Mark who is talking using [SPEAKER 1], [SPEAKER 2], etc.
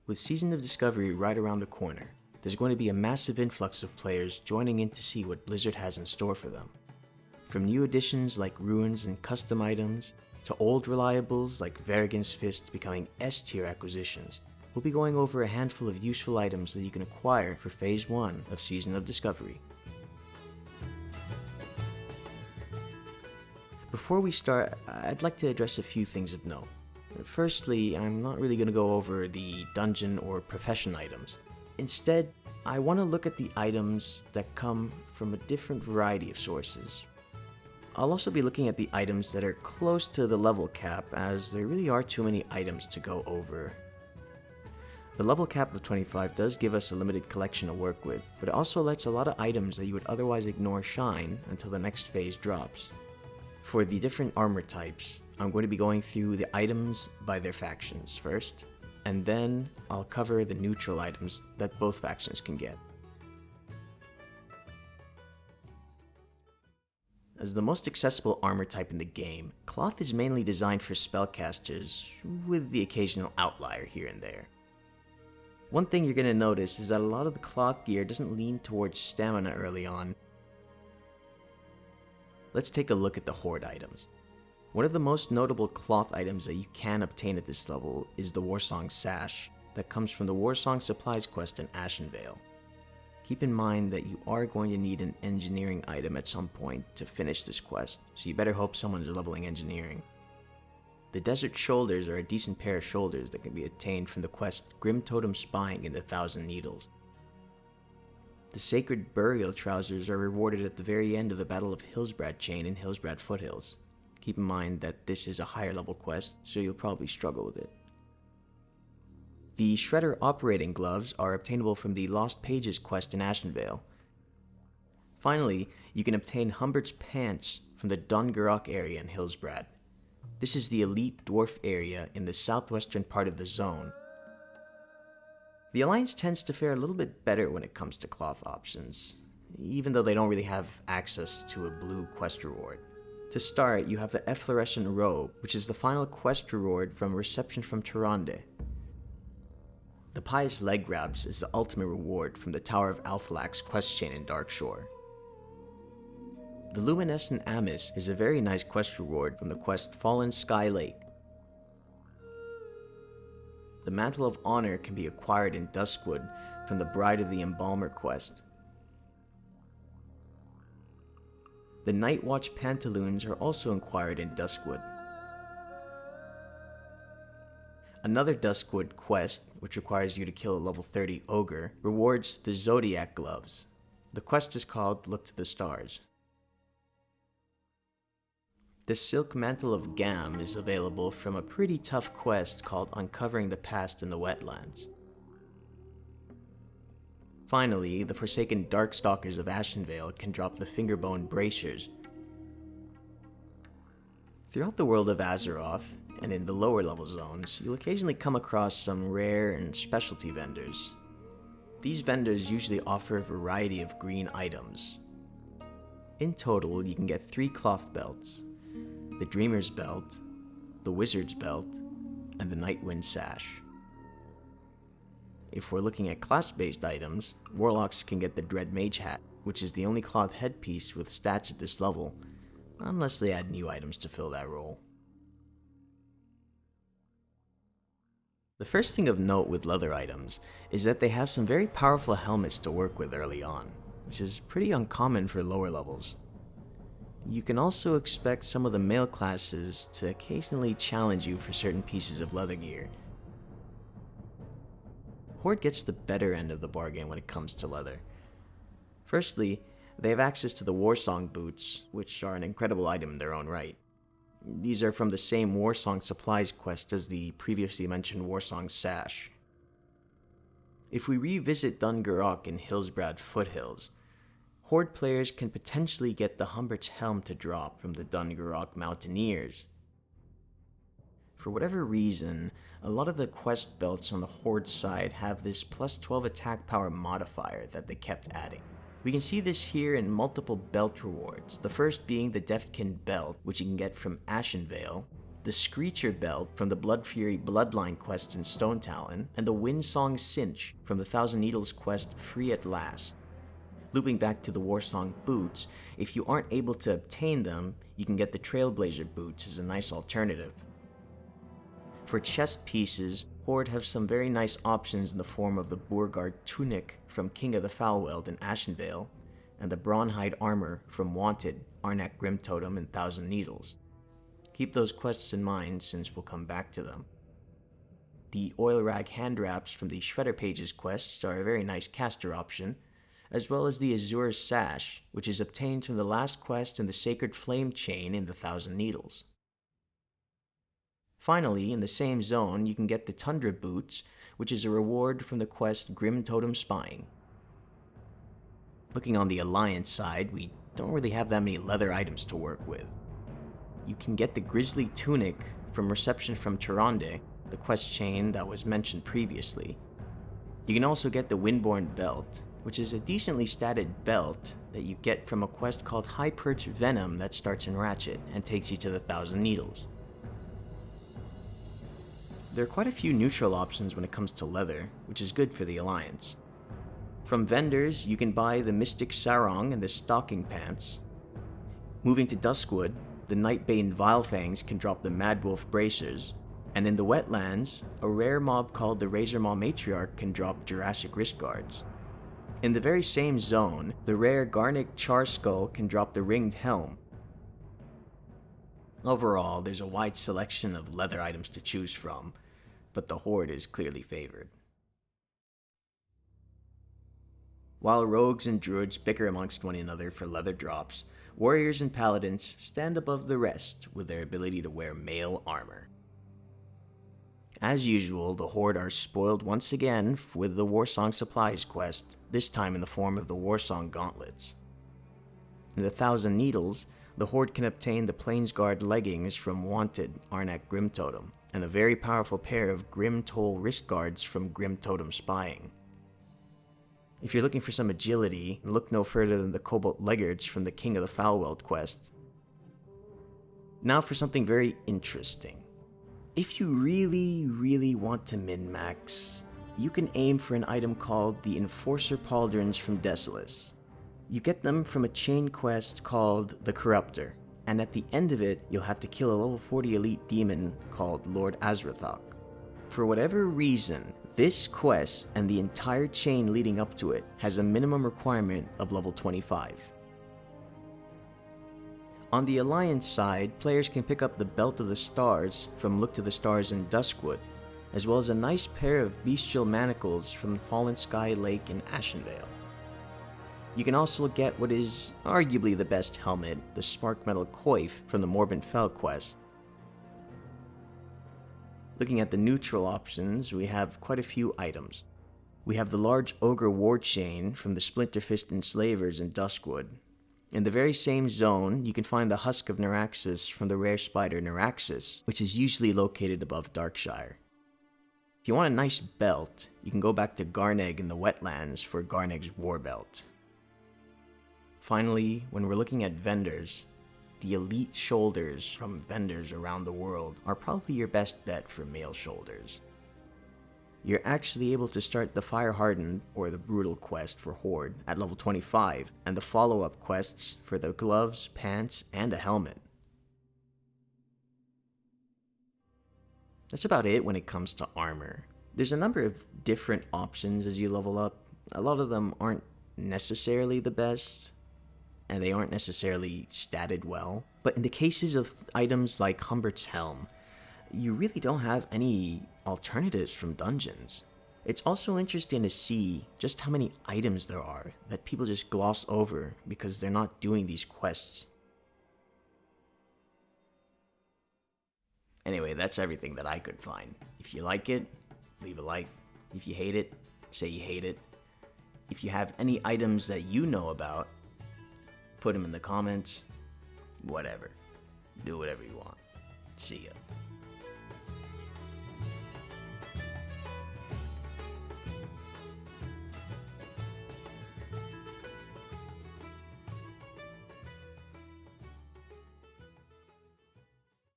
[SPEAKER 1] With Season of Discovery right around the corner, there's going to be a massive influx of players joining in to see what Blizzard has in store for them. From new additions like ruins and custom items, to old reliables like Varrigan's Fist becoming S-tier acquisitions, we'll be going over a handful of useful items that you can acquire for Phase 1 of Season of Discovery. Before we start, I'd like to address a few things of note. Firstly, I'm not really going to go over the dungeon or profession items. Instead, I want to look at the items that come from a different variety of sources. I'll also be looking at the items that are close to the level cap, as there really are too many items to go over. The level cap of 25 does give us a limited collection to work with, but it also lets a lot of items that you would otherwise ignore shine until the next phase drops. For the different armor types, I'm going to be going through the items by their factions first, and then I'll cover the neutral items that both factions can get. As the most accessible armor type in the game, cloth is mainly designed for spellcasters, with the occasional outlier here and there. One thing you're going to notice is that a lot of the cloth gear doesn't lean towards stamina early on. Let's take a look at the Horde items. One of the most notable cloth items that you can obtain at this level is the Warsong Sash that comes from the Warsong Supplies quest in Ashenvale. Keep in mind that you are going to need an engineering item at some point to finish this quest, so you better hope someone's leveling engineering. The Desert Shoulders are a decent pair of shoulders that can be obtained from the quest Grim Totem Spying in the Thousand Needles. The Sacred Burial Trousers are rewarded at the very end of the Battle of Hillsbrad Chain in Hillsbrad Foothills. Keep in mind that this is a higher level quest, so you'll probably struggle with it. The Shredder Operating Gloves are obtainable from the Lost Pages quest in Ashenvale. Finally, you can obtain Humbert's Pants from the Dungurok area in Hillsbrad. This is the elite dwarf area in the southwestern part of the zone. The Alliance tends to fare a little bit better when it comes to cloth options, even though they don't really have access to a blue quest reward. To start, you have the Efflorescent Robe, which is the final quest reward from Reception from Tyrande. The Pious Leg Grabs is the ultimate reward from the Tower of Althalax quest chain in Darkshore. The Luminescent Amice is a very nice quest reward from the quest Fallen Sky Lake. The Mantle of Honor can be acquired in Duskwood from the Bride of the Embalmer quest. The Night Watch Pantaloons are also acquired in Duskwood. Another Duskwood quest, which requires you to kill a level 30 ogre, rewards the Zodiac Gloves. The quest is called Look to the Stars. The Silk Mantle of Gam is available from a pretty tough quest called Uncovering the Past in the Wetlands. Finally, the Forsaken Darkstalkers of Ashenvale can drop the Fingerbone Bracers. Throughout the world of Azeroth, and in the lower level zones, you'll occasionally come across some rare and specialty vendors. These vendors usually offer a variety of green items. In total, you can get 3 cloth belts: the Dreamer's Belt, the Wizard's Belt, and the Nightwind Sash. If we're looking at class-based items, Warlocks can get the Dread Mage Hat, which is the only cloth headpiece with stats at this level, unless they add new items to fill that role. The first thing of note with leather items is that they have some very powerful helmets to work with early on, which is pretty uncommon for lower levels. You can also expect some of the male classes to occasionally challenge you for certain pieces of leather gear. Horde gets the better end of the bargain when it comes to leather. Firstly, they have access to the Warsong boots, which are an incredible item in their own right. These are from the same Warsong Supplies quest as the previously mentioned Warsong Sash. If we revisit Dungurok in Hillsbrad Foothills, Horde players can potentially get the Humbert's Helm to drop from the Dungurok Mountaineers. For whatever reason, a lot of the quest belts on the Horde side have this plus 12 attack power modifier that they kept adding. We can see this here in multiple belt rewards, the first being the Deathkin Belt, which you can get from Ashenvale, the Screecher Belt from the Blood Fury Bloodline quest in Stone Talon, and the Windsong Cinch from the Thousand Needles quest Free at Last. Looping back to the Warsong boots, if you aren't able to obtain them, you can get the Trailblazer boots as a nice alternative. For chest pieces, Horde have some very nice options in the form of the Bourgard tunic from King of the Foulweld in Ashenvale, and the Brawnhide armor from Wanted, Arnak Grim Totem, and Thousand Needles. Keep those quests in mind since we'll come back to them. The Oil Rag hand wraps from the Shredder Pages quests are a very nice caster option, as well as the Azure Sash, which is obtained from the last quest in the Sacred Flame Chain in the Thousand Needles. Finally, in the same zone, you can get the Tundra Boots, which is a reward from the quest Grim Totem Spying. Looking on the Alliance side, we don't really have that many leather items to work with. You can get the Grizzly Tunic from Reception from Tyrande, the quest chain that was mentioned previously. You can also get the Windborn Belt, which is a decently statted belt that you get from a quest called High Perch Venom that starts in Ratchet and takes you to the Thousand Needles. There are quite a few neutral options when it comes to leather, which is good for the Alliance. From vendors, you can buy the Mystic Sarong and the Stocking Pants. Moving to Duskwood, the Nightbane Vilefangs can drop the Madwolf Bracers, and in the Wetlands, a rare mob called the Razor Maw Matriarch can drop Jurassic Wrist Guards. In the very same zone, the rare Garnic Charskull can drop the Ringed Helm. Overall, there's a wide selection of leather items to choose from, but the Horde is clearly favored. While rogues and druids bicker amongst one another for leather drops, warriors and paladins stand above the rest with their ability to wear mail armor. As usual, the Horde are spoiled once again with the Warsong Supplies quest, this time in the form of the Warsong Gauntlets. In the Thousand Needles, the Horde can obtain the Plainsguard leggings from Wanted Arnak Grim Totem, and a very powerful pair of Grim Toll wrist guards from Grim Totem Spying. If you're looking for some agility, look no further than the Cobalt Leggards from the King of the Foulweld quest. Now for something very interesting. If you really want to min-max, you can aim for an item called the Enforcer Pauldrons from Desolus. You get them from a chain quest called the Corruptor, and at the end of it, you'll have to kill a level 40 elite demon called Lord Azrathok. For whatever reason, this quest and the entire chain leading up to it has a minimum requirement of level 25. On the Alliance side, players can pick up the Belt of the Stars from Look to the Stars in Duskwood, as well as a nice pair of bestial manacles from Fallen Sky Lake in Ashenvale. You can also get what is arguably the best helmet, the Spark Metal Coif from the Morbid Fell quest. Looking at the neutral options, we have quite a few items. We have the large Ogre War Chain from the Splinterfist Enslavers in Duskwood. In the very same zone, you can find the Husk of Neuraxis from the rare spider Neuraxis, which is usually located above Darkshire. If you want a nice belt, you can go back to Garneg in the Wetlands for Garneg's War Belt. Finally, when we're looking at vendors, the elite shoulders from vendors around the world are probably your best bet for male shoulders. You're actually able to start the Fire Hardened or the Brutal quest for Horde at level 25, and the follow-up quests for the gloves, pants, and a helmet. That's about it when it comes to armor. There's a number of different options as you level up. A lot of them aren't necessarily the best, and they aren't necessarily statted well. But in the cases of items like Humbert's Helm, you really don't have any alternatives from dungeons. It's also interesting to see just how many items there are that people just gloss over because they're not doing these quests. Anyway, that's everything that I could find. If you like it, leave a like. If you hate it, say you hate it. If you have any items that you know about, put them in the comments. Whatever. Do whatever you want. See ya.